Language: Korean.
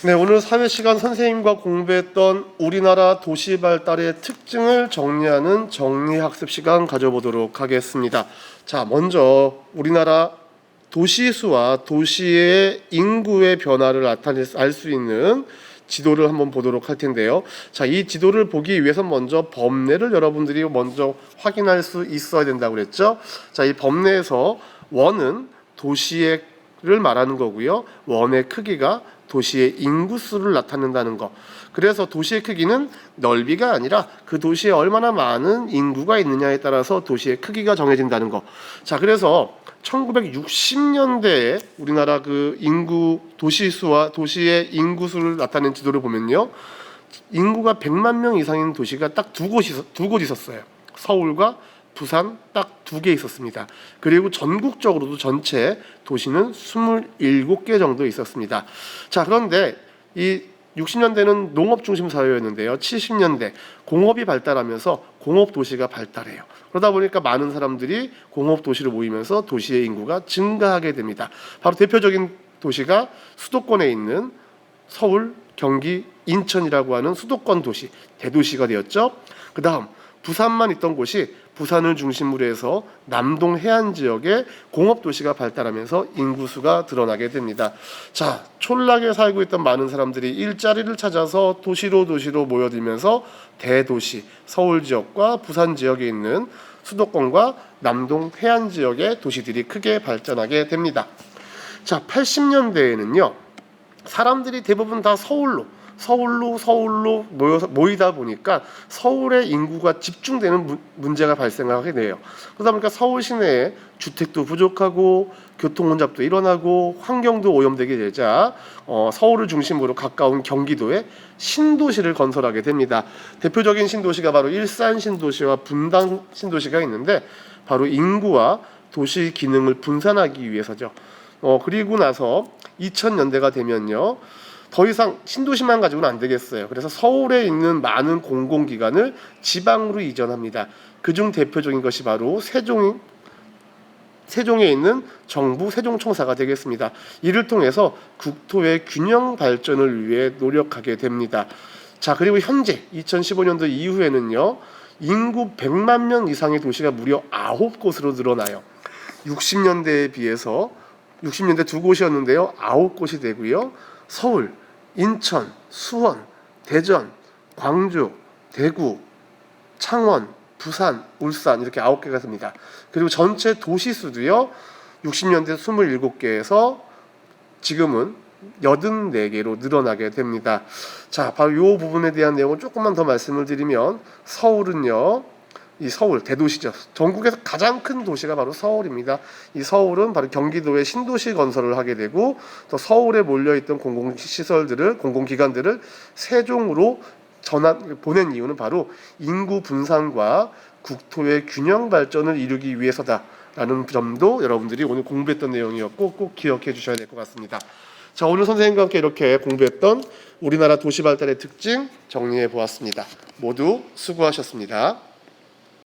네, 오늘 사회시간 선생님과 공부했던 우리나라 도시 발달의 특징을 정리하는 정리학습 시간 가져보도록 하겠습니다. 자, 먼저 우리나라 도시수와 도시의 인구의 변화를 알 수 있는 지도를 한번 보도록 할 텐데요. 자, 이 지도를 보기 위해서 먼저 범례를 여러분들이 먼저 확인할 수 있어야 된다고 그랬죠. 자, 이 범례에서 원은 도시를 말하는 거고요. 원의 크기가 도시의 인구수를 나타낸다는 거. 그래서 도시의 크기는 넓이가 아니라 그 도시에 얼마나 많은 인구가 있느냐에 따라서 도시의 크기가 정해진다는 거. 자, 그래서 1960년대에 우리나라 그 인구 도시수와 도시의 인구수를 나타낸 지도를 보면요, 인구가 100만 명 이상인 도시가 딱 두 곳 있었어요. 서울과 부산 딱 2개 있었습니다. 그리고 전국적으로도 전체 도시는 27개 정도 있었습니다. 자, 그런데 이 60년대는 농업 중심 사회였는데요. 70년대 공업이 발달하면서 공업 도시가 발달해요. 그러다 보니까 많은 사람들이 공업 도시로 모이면서 도시의 인구가 증가하게 됩니다. 바로 대표적인 도시가 수도권에 있는 서울, 경기, 인천이라고 하는 수도권 도시, 대도시가 되었죠. 그 다음 부산만 있던 곳이 부산을 중심으로 해서 남동 해안 지역에 공업도시가 발달하면서 인구수가 드러나게 됩니다. 자, 촌락에 살고 있던 많은 사람들이 일자리를 찾아서 도시로 모여들면서 대도시, 서울 지역과 부산 지역에 있는 수도권과 남동 해안 지역의 도시들이 크게 발전하게 됩니다. 자, 80년대에는요, 사람들이 대부분 다 서울로 모이다 보니까 서울의 인구가 집중되는 문제가 발생하게 돼요. 그러다 보니까 서울 시내에 주택도 부족하고 교통 혼잡도 일어나고 환경도 오염되게 되자 서울을 중심으로 가까운 경기도에 신도시를 건설하게 됩니다. 대표적인 신도시가 바로 일산 신도시와 분당 신도시가 있는데, 바로 인구와 도시 기능을 분산하기 위해서죠. 그리고 나서 2000년대가 되면요, 더 이상 신도시만 가지고는 안 되겠어요. 그래서 서울에 있는 많은 공공기관을 지방으로 이전합니다. 그중 대표적인 것이 바로 세종에 있는 정부 세종청사가 되겠습니다. 이를 통해서 국토의 균형 발전을 위해 노력하게 됩니다. 자, 그리고 현재 2015년도 이후에는요, 인구 100만 명 이상의 도시가 무려 9곳으로 늘어나요. 60년대에 비해서 60년대 2곳이었는데요, 9곳이 되고요. 서울, 인천, 수원, 대전, 광주, 대구, 창원, 부산, 울산 이렇게 9개가 됩니다. 그리고 전체 도시수도요, 60년대 27개에서 지금은 84개로 늘어나게 됩니다. 자, 바로 이 부분에 대한 내용을 조금만 더 말씀을 드리면, 서울은요, 이 서울 대도시죠. 전국에서 가장 큰 도시가 바로 서울입니다. 이 서울은 바로 경기도에 신도시 건설을 하게 되고, 또 서울에 몰려있던 공공기관들을 세종으로 보낸 이유는 바로 인구 분산과 국토의 균형 발전을 이루기 위해서다라는 점도 여러분들이 오늘 공부했던 내용이었고 꼭 기억해 주셔야 될 것 같습니다. 자, 오늘 선생님과 함께 이렇게 공부했던 우리나라 도시 발달의 특징 정리해 보았습니다. 모두 수고하셨습니다.